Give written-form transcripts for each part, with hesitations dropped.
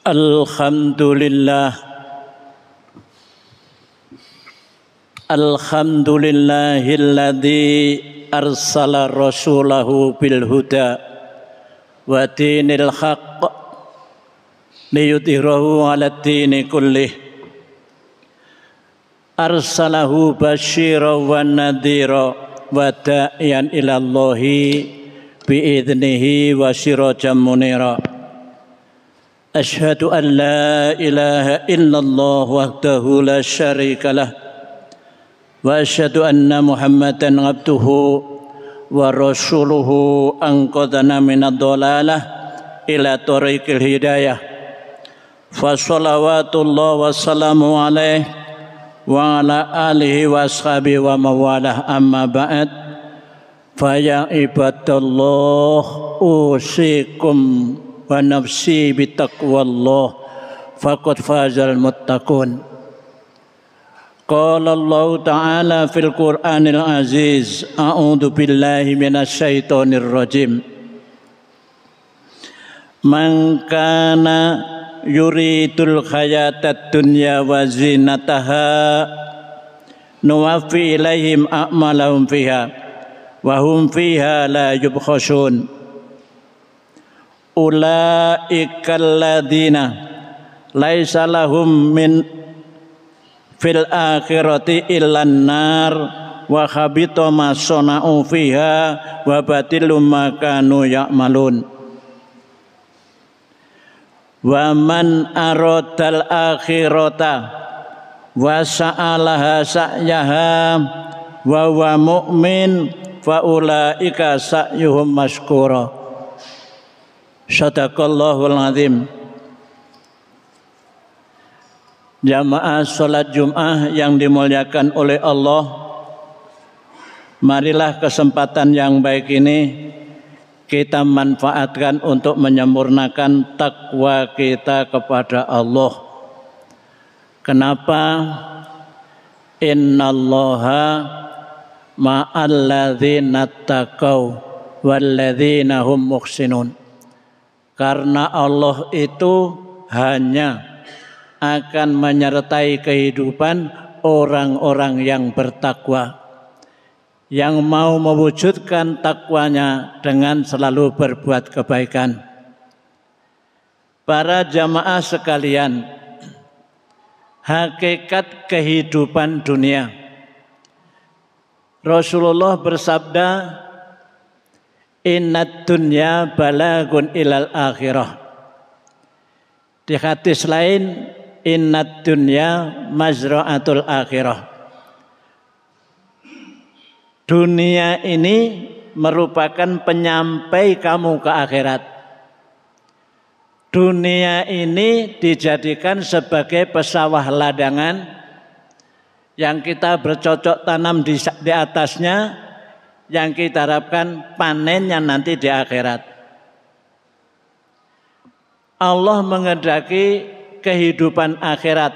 Alhamdulillah, alhamdulillahilladzi arsala rasulahu bil huda wa dinil haqq liyudhhirahu 'alad dini kullih. Arsalahu basyiran wa nadhira wa da'iyan ilallahi bi'idnihi wa sirajan munira. Asyhadu an la ilaha illallah wahdahu la syarika lah wa asyhadu anna Muhammadan abduhu wa rasuluhu anqadhana minad dhalalah ila tariqil hidayah. Fa shalawatullah wa salamu alaihi wa ala alihi wa ashabihi wa mawalah, amma ba'd. Fa ya ibadallah usikum wa nafsi bitaqwallah faqad fazal muttaqun. Qala Allah ta'ala fil Qur'anil aziz, a'udzu billahi minasyaitonir rajim. Man kana yuridul hayatad dunya wa zinataha nuwaffi ilaihim a'malahum fiha wa hum fiha la yubkhasun. Ulaikal ladzina laisa lahum min fil akhirati illan nar wa habita ma sana'u fiha wa batilum ma kanu ya'malun. Wa man aradal akhirata wa sa'alaha sa'yaha wa huwa mu'min fa ulaika sa'yuhum mashkura. Shadaqallahul azim. Jamaah salat Jumat yang dimuliakan oleh Allah, marilah kesempatan yang baik ini kita manfaatkan untuk menyempurnakan takwa kita kepada Allah. Kenapa? Innallaha ma'alladzina taqaw walladzina hum muhsinun. Karena Allah itu hanya akan menyertai kehidupan orang-orang yang bertakwa, yang mau mewujudkan takwanya dengan selalu berbuat kebaikan. Para jamaah sekalian, hakikat kehidupan dunia. Rasulullah bersabda, innad dunya balagun ilal akhirah. Di hadis lain, innad dunya mazra'atul akhirah. Dunia ini merupakan penyampai kamu ke akhirat. Dunia ini dijadikan sebagai pesawah ladangan yang kita bercocok tanam di atasnya, yang kita harapkan panennya nanti di akhirat. Allah menghendaki kehidupan akhirat.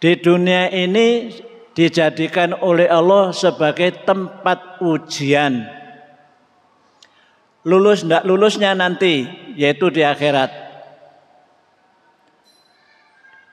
Di dunia ini dijadikan oleh Allah sebagai tempat ujian. Lulus tidak lulusnya nanti, yaitu di akhirat.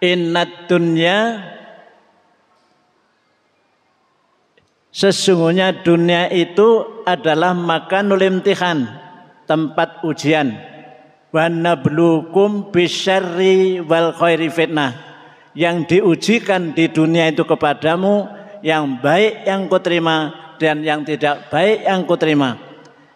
Innad dunya, sesungguhnya dunia itu adalah makanul imtihan, tempat ujian. Wa nabluukum bisyarri wal khairi fitnah. Yang diujikan di dunia itu kepadamu, yang baik yang kau terima dan yang tidak baik yang kau terima,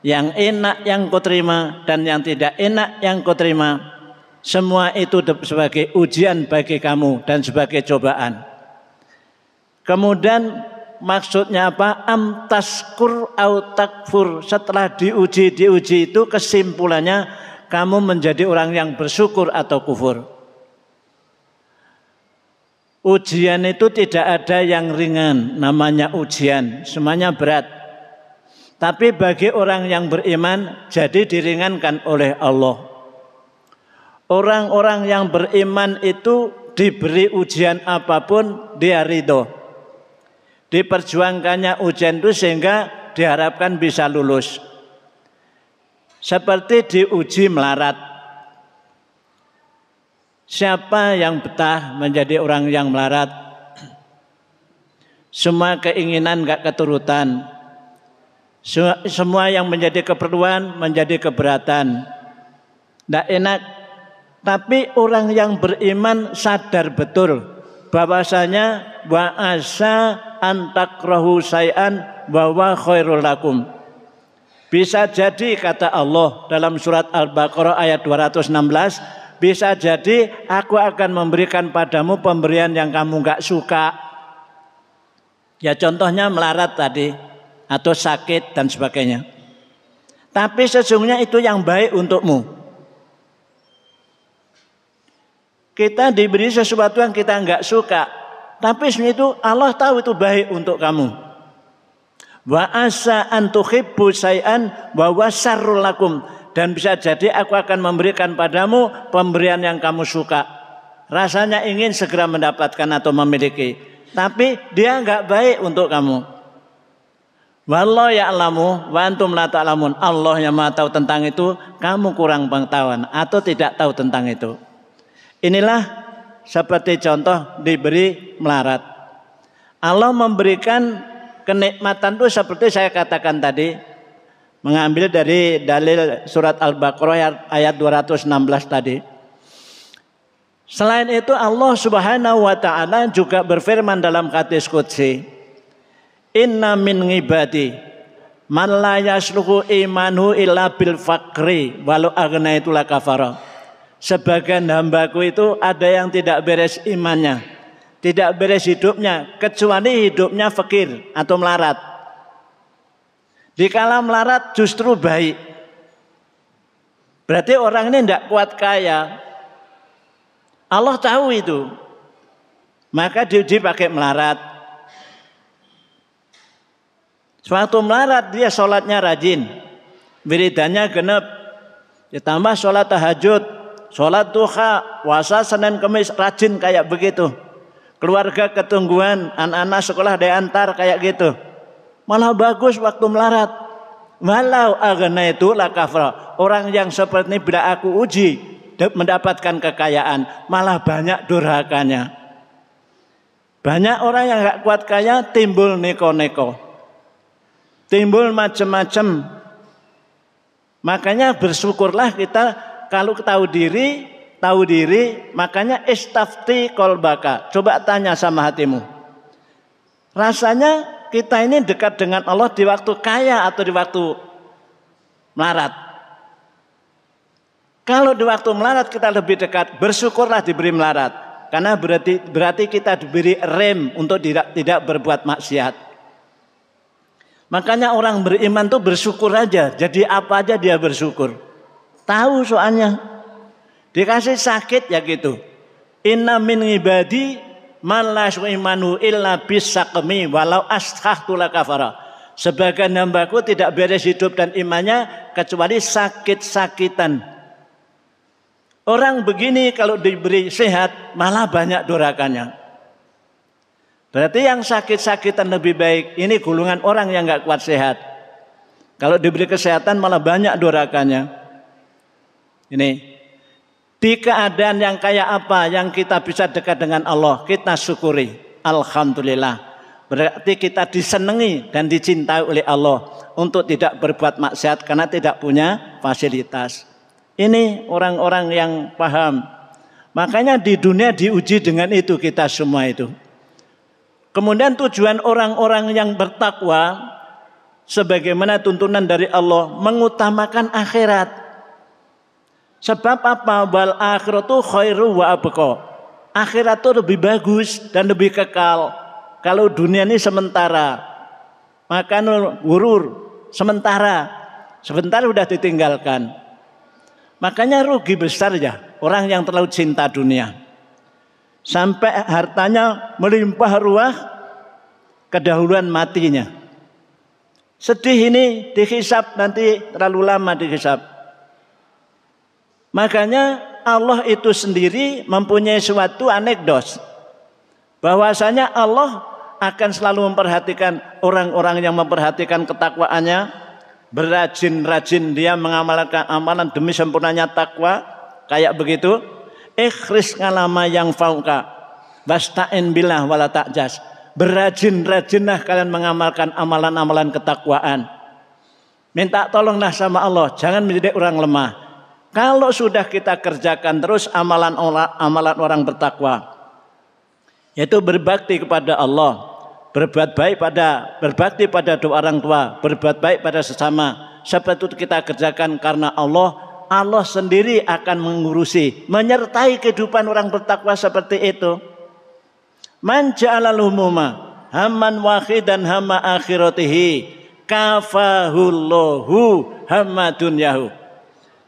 yang enak yang kau terima dan yang tidak enak yang kau terima. Semua itu sebagai ujian bagi kamu dan sebagai cobaan. Kemudian maksudnya apa? Am taskur au takfur. Setelah diuji itu kesimpulannya kamu menjadi orang yang bersyukur atau kufur. Ujian itu tidak ada yang ringan, namanya ujian, semuanya berat. Tapi bagi orang yang beriman jadi diringankan oleh Allah. Orang-orang yang beriman itu diberi ujian apapun dia ridho. Diperjuangkannya ujian itu sehingga diharapkan bisa lulus. Seperti diuji melarat. Siapa yang betah menjadi orang yang melarat? Semua keinginan gak keturutan. Semua yang menjadi keperluan menjadi keberatan. Tidak enak. Tapi orang yang beriman sadar betul bahwasanya wa asa antakrahu say'an wa wa khairul lakum. Bisa jadi kata Allah dalam surat Al-Baqarah ayat 216, bisa jadi aku akan memberikan padamu pemberian yang kamu gak suka. Ya contohnya melarat tadi atau sakit dan sebagainya. Tapi sesungguhnya itu yang baik untukmu. Kita diberi sesuatu yang kita enggak suka, tapi sebenarnya itu Allah tahu itu baik untuk kamu. Wa asa an tuhibbu syai'an wa huwa syarrul lakum, dan bisa jadi aku akan memberikan padamu pemberian yang kamu suka. Rasanya ingin segera mendapatkan atau memiliki, tapi dia enggak baik untuk kamu. Wallahu ya'lamu wa antum la ta'lamun. Allah yang Maha tahu tentang itu, kamu kurang pengetahuan atau tidak tahu tentang itu. Inilah seperti contoh diberi melarat. Allah memberikan kenikmatan itu seperti saya katakan tadi, mengambil dari dalil surat Al-Baqarah ayat 216 tadi. Selain itu Allah Subhanahu wa taala juga berfirman dalam hadis qudsi, inna min ibadi man la yasluhu imanu illa bil faqri walau aghnaitu la kafara. Sebagian hambaku itu ada yang tidak beres imannya, tidak beres hidupnya, kecuali hidupnya fakir atau melarat. Dikala melarat justru baik. Berarti orang ini tidak kuat kaya. Allah tahu itu. Maka diuji pakai melarat. Suatu melarat dia sholatnya rajin, wiridannya genep, ditambah sholat tahajud, sholat duha, puasa Senin Kemis rajin kayak begitu. Keluarga ketungguan, anak-anak sekolah diantar kayak gitu. Malah bagus waktu melarat. Walau aghnaitu la kafara. Orang yang seperti ini bila aku uji mendapatkan kekayaan, malah banyak durhakanya. Banyak orang yang gak kuat kaya timbul neko-neko, timbul macam-macam. Makanya bersyukurlah kita kalau tahu diri, makanya istafti qalbaka. Coba tanya sama hatimu. Rasanya kita ini dekat dengan Allah di waktu kaya atau di waktu melarat? Kalau di waktu melarat kita lebih dekat, bersyukurlah diberi melarat. Karena berarti kita diberi rem untuk tidak berbuat maksiat. Makanya orang beriman tuh bersyukur aja. Jadi apa aja dia bersyukur. Tahu soalnya. Dikasih sakit ya gitu. Inna min ibadi man la yu'minu illa bisaqmi walau ashahtu la kafara. Sebagian hambaku tidak beres hidup dan imannya kecuali sakit-sakitan. Orang begini kalau diberi sehat malah banyak dorakannya. Berarti yang sakit-sakitan lebih baik. Ini golongan orang yang gak kuat sehat. Kalau diberi kesehatan malah banyak dorakannya. Ini di keadaan yang kayak apa yang kita bisa dekat dengan Allah, kita syukuri. Alhamdulillah. Berarti kita disenangi dan dicintai oleh Allah untuk tidak berbuat maksiat karena tidak punya fasilitas. Ini orang-orang yang paham. Makanya di dunia diuji dengan itu kita semua itu. Kemudian tujuan orang-orang yang bertakwa sebagaimana tuntunan dari Allah mengutamakan akhirat. Sebab apa? Wal akhiratu khairu wa abqa. Akhirat itu lebih bagus dan lebih kekal. Kalau dunia ini sementara. Maka gurur sementara. Sebentar sudah ditinggalkan. Makanya rugi besar ya orang yang terlalu cinta dunia. Sampai hartanya melimpah ruah, kedahuluan matinya. Sedih ini dihisab nanti terlalu lama dihisab. Makanya Allah itu sendiri mempunyai suatu anekdot. Bahwasanya Allah akan selalu memperhatikan orang-orang yang memperhatikan ketakwaannya. Berajin-rajin dia mengamalkan amalan demi sempurnanya takwa. Kayak begitu. Ikhris ngalama yang fauka. Wasta'in billah wala ta'jas. Berajin-rajinlah kalian mengamalkan amalan-amalan ketakwaan. Minta tolonglah sama Allah, jangan menjadi orang lemah. Kalau sudah kita kerjakan terus amalan orang bertakwa, yaitu berbakti kepada Allah, berbakti pada dua orang tua, berbuat baik pada sesama. Seperti itu kita kerjakan karena Allah. Allah sendiri akan mengurusi, menyertai kehidupan orang bertakwa seperti itu. Man ja'alal humuma hamman wahidan hamma akhiratihi kafahullahu hamma dunyahu.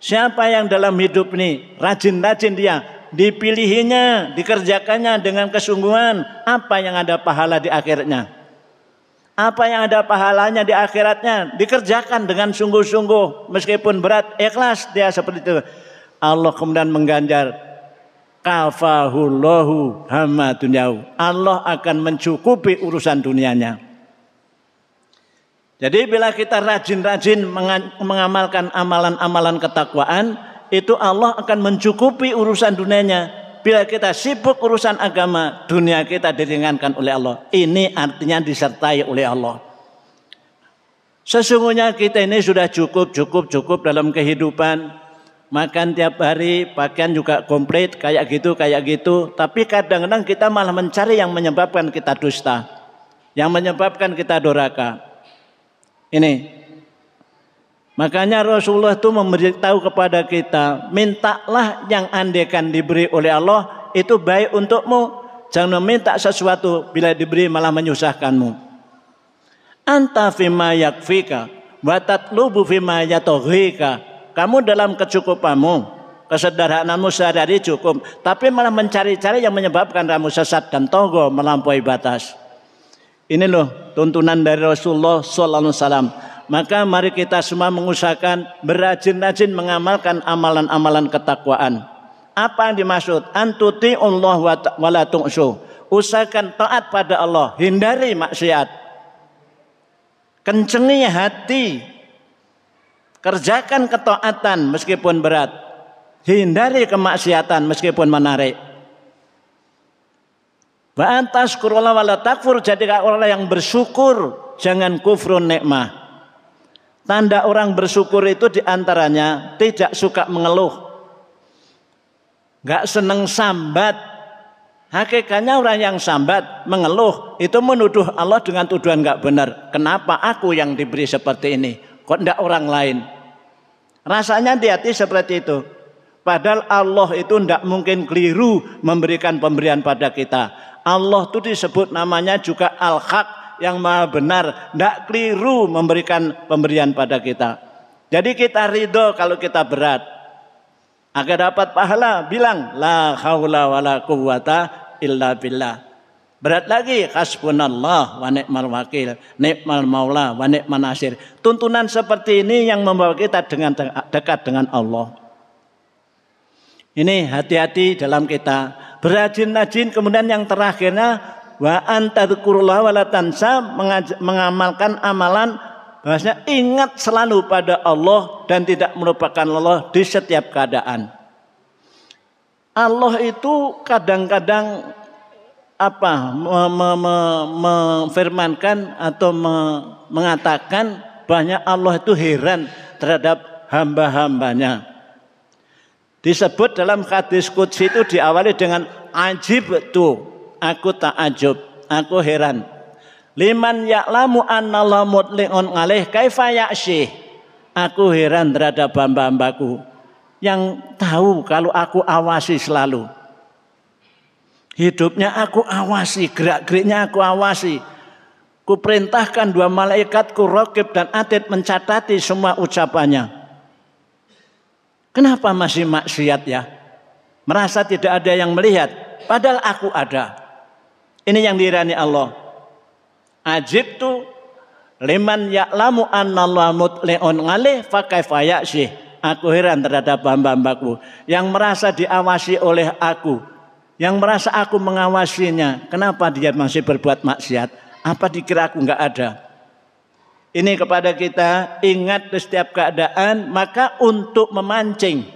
Siapa yang dalam hidup ini rajin-rajin dia, dipilihinya, dikerjakannya dengan kesungguhan, apa yang ada pahala di akhirnya? Apa yang ada pahalanya di akhiratnya? Dikerjakan dengan sungguh-sungguh, meskipun berat, ikhlas dia seperti itu. Allah kemudian mengganjar, kafahullahu hamma dunyahu. Allah akan mencukupi urusan dunianya. Jadi bila kita rajin-rajin mengamalkan amalan-amalan ketakwaan, itu Allah akan mencukupi urusan dunianya. Bila kita sibuk urusan agama, dunia kita diringankan oleh Allah. Ini artinya disertai oleh Allah. Sesungguhnya kita ini sudah cukup dalam kehidupan. Makan tiap hari, pakaian juga komplit, kayak gitu. Tapi kadang-kadang kita malah mencari yang menyebabkan kita dusta, yang menyebabkan kita durhaka. Ini, makanya Rasulullah itu memberitahu kepada kita, mintalah yang andaikan diberi oleh Allah itu baik untukmu. Jangan meminta sesuatu bila diberi malah menyusahkanmu. Anta fima yakfika wa tatlubu fima yatoghika. Kamu dalam kecukupanmu, kesederhanaanmu sehari-hari cukup, tapi malah mencari-cari yang menyebabkan kamu sesat dan togo melampaui batas. Ini loh tuntunan dari Rasulullah sallallahu alaihi wasallam. Maka mari kita semua mengusahakan berajin-rajin mengamalkan amalan-amalan ketakwaan. Apa yang dimaksud? Antuti'ullah wa la tu'su. Usahakan taat pada Allah, hindari maksiat. Kencengi hati. Kerjakan ketaatan meskipun berat. Hindari kemaksiatan meskipun menarik. Wa antashkurullah wa la takfur. Jadilah orang yang bersyukur, jangan kufrun nikmah. Tanda orang bersyukur itu diantaranya tidak suka mengeluh, gak seneng sambat. Hakikatnya orang yang sambat, mengeluh, itu menuduh Allah dengan tuduhan gak benar. Kenapa aku yang diberi seperti ini, kok tidak orang lain? Rasanya di hati seperti itu. Padahal Allah itu tidak mungkin keliru memberikan pemberian pada kita. Allah itu disebut namanya juga Al-Haq, yang maha benar, tidak keliru memberikan pemberian pada kita. Jadi kita ridho kalau kita berat. Agar dapat pahala, bilang la haula wala quwwata illa billah. Berat lagi, hasbunallah wa ni'mal wakil, ni'mal maula wa ni'man nasir. Tuntunan seperti ini yang membawa kita dengan dekat dengan Allah. Ini hati-hati dalam kita berajin-rajin. Kemudian yang terakhirnya wa antadzkurullah wa la tansa, mengamalkan amalan bahwasanya ingat selalu pada Allah dan tidak melupakan Allah di setiap keadaan. Allah itu kadang-kadang memfirmankan atau mengatakan banyak Allah itu heran terhadap hamba-hambanya. Disebut dalam hadis qudsi itu diawali dengan ajib tu, aku takjub, aku heran. Liman ya'lamu annallaha mutli'un 'alaih kaifa ya'syih. Aku heran terhadap hamba-hambaku yang tahu kalau aku awasi selalu. Hidupnya aku awasi, gerak-geriknya aku awasi. Kuperintahkan 2 malaikatku raqib dan atid mencatati semua ucapannya. Kenapa masih maksiat ya? Merasa tidak ada yang melihat, padahal aku ada. Ini yang dirani Allah. Ajibtu liman ya'lamu annallaha mutli'un 'alaih fa kaifa ya'syih. Aku heran terhadap hamba-hambaku yang merasa diawasi oleh aku, yang merasa aku mengawasinya. Kenapa dia masih berbuat maksiat? Apa dikira aku enggak ada? Ini kepada kita, ingat di setiap keadaan, maka untuk memancing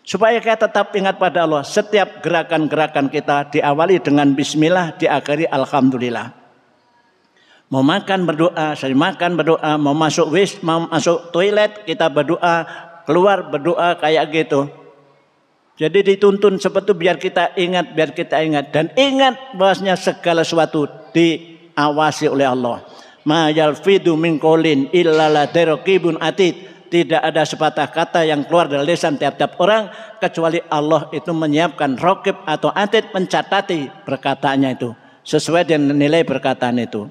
Supaya kita tetap ingat pada Allah. Setiap gerakan-gerakan kita diawali dengan bismillah, diakhiri alhamdulillah. Mau makan berdoa, saya makan berdoa, mau masuk toilet kita berdoa, keluar berdoa kayak gitu. Jadi dituntun seperti itu biar kita ingat dan ingat bahwasanya segala sesuatu diawasi oleh Allah. Ma yalfidu min qaulin illa ladaihi raqibun atid. Tidak ada sepatah kata yang keluar dari lisan tiap-tiap orang kecuali Allah itu menyiapkan raqib atau atid mencatati perkataannya itu sesuai dengan nilai perkataan itu.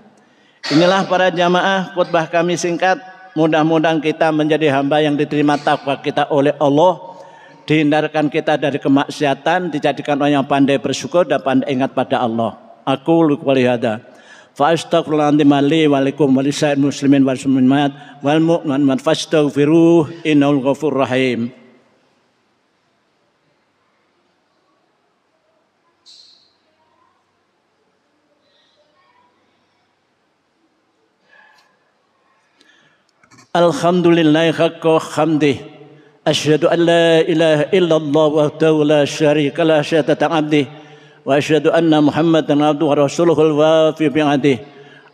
Inilah para jamaah khutbah kami singkat. Mudah-mudahan kita menjadi hamba yang diterima takwa kita oleh Allah, dihindarkan kita dari kemaksiatan, dijadikan orang yang pandai bersyukur dan pandai ingat pada Allah. Aku qouli hadza fa astaghfirullahaladzim li wa lakum wa lisa'il muslimin wal muslimat wal mu'minat fastaghfiruh innahu ghafurur rahim. Alhamdulillah haqqa hamdih. Asyhadu an la ilaha illallah wahdahu la syarika la syahadatan abdih. Wa asyhadu anna Muhammadan abduhu wa rasuluhul wafi bi'adih.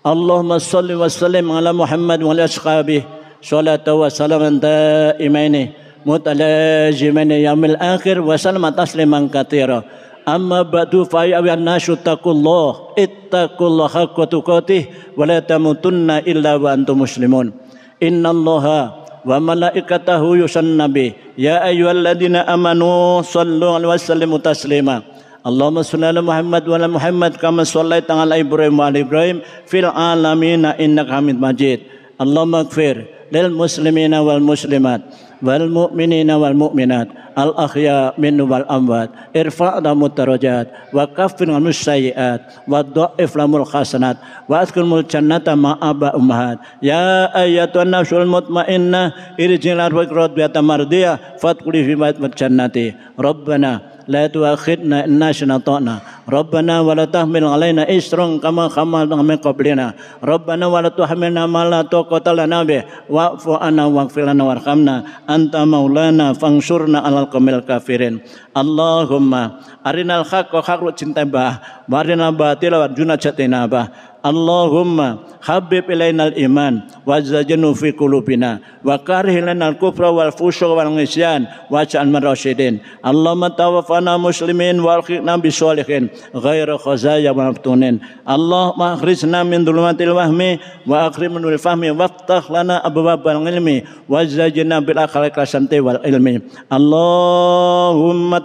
Allahumma salli wa sallim ala Muhammad wa ala ashabihi salatu wa salaman daimaini mutalazimaini yaumil akhir wa salama tasliman katsira. Amma ba'du fa ya nasu taqullah ittaqullaha haqqa tuqatih wa la tamutunna illa wa antum muslimun. Innallaha wa malaikatahu yusalluna nabi ya ayyuhalladzina amanu sallu alaihi wa sallimu taslima. Allahumma shalli ala Muhammad wa ala Muhammad kama shallaita ala Ibrahim wa ala Ibrahim fil alamin innaka Hamidum Majid. Allahumma ighfir lil muslimina wal muslimat wal mu'minina wal mu'minat al ahya minhum wal amwat irfa' lahum darajat wa kaffir anhum sayyi'at wa dha'if lahum hasanat wa adkhilhumul jannata ma'a ummahat. Ya ayyatuhan nafsul mutmainnah irji'i ila rabbika radiyatan mardiyah fadkhuli fi jannati. Rabbana la tu'akhidna in nasina ta'na. Rabbana wa la tahmil alaina isran kama hamalna min qablina. Rabbana wa la tuhammilna ma la taqata lana bih wa'fu 'anna waghfir lana warhamna anta maulana fangsurna 'alal qaumil kafirin. Allahumma arinal haqqa haqqan cintabah wa arinal batila warjuna jatinabah. Allahumma habib ilainal iman wa zayyinhu fi qulubina wa karih ilainal kufra wal fusuk wal isyan waj'al min rasyidin. Allahumma tawaffana muslimin wa alhiqna bis sholihin ghairu khazaya wa maftunin. Allahumma akhrijna min dhulumatil wahmi wa akrimna bil fahmi waftah lana abwaabal ilmi wa zayyinna bil akhlaqi hasanati wal ilmi. Allahumma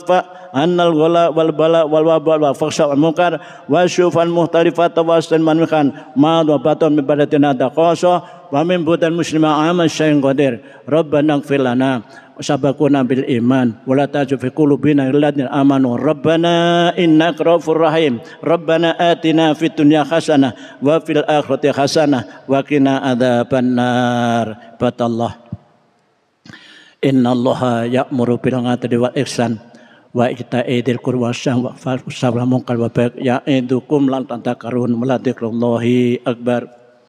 annal ghala wal bala wal wabal wal fakhsha wal munkar wa syufan muhtarifat wa astan mankan ma wa baton min badatina taqasa wa min budan muslima amal syai'in qadir. Rabbana ighfir lana sabaquna bil iman wa la taj'al fi qulubina ghillan amanu. Rabbana innaka ra'ufur rahim. Rabbana atina fid dunya hasanah wa fil akhirati hasanah wa qina adzabannar. Batallah. Innallaha ya'muru bil 'adli wal ihsan wa itaidil qurba wa fa'al munkar wa baik ya'idukum lan tadhakkarun wa la dzikrullahi akbar.